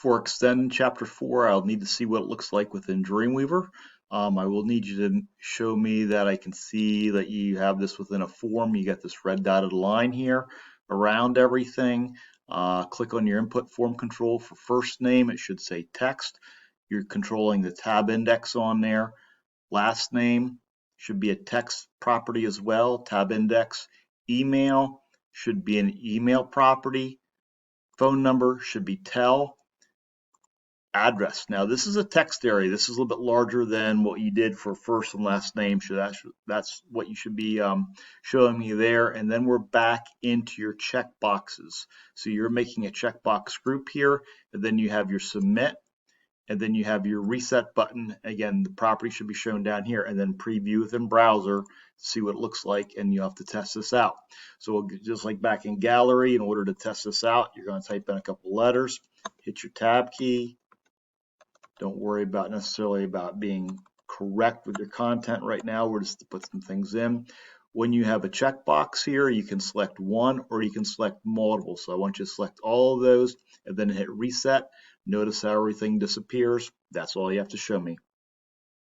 For Extend Chapter 4, I'll need to see what it looks like within Dreamweaver. I will need you to show me that I can see that you have this within a form. You got this red dotted line here around everything. Click on your input form control for first name. It should say text. You're controlling the tab index on there. Last name should be a text property as well, tab index. Email should be an email property. Phone number should be tel. Address. Now this is a text area. This is a little bit larger than what you did for first and last name. So that's what you should be showing me there. And then we're back into your check boxes. So you're making a checkbox group here, and then you have your submit, and then you have your reset button. Again, the property should be shown down here, and then preview within browser to see what it looks like, and you have to test this out. So just like back in gallery, in order to test this out, you're going to type in a couple letters, hit your tab key. Don't worry about necessarily about being correct with your content right now. We're just to put some things in. When you have a checkbox here, you can select one or you can select multiple. So I want you to select all of those and then hit reset. Notice how everything disappears. That's all you have to show me.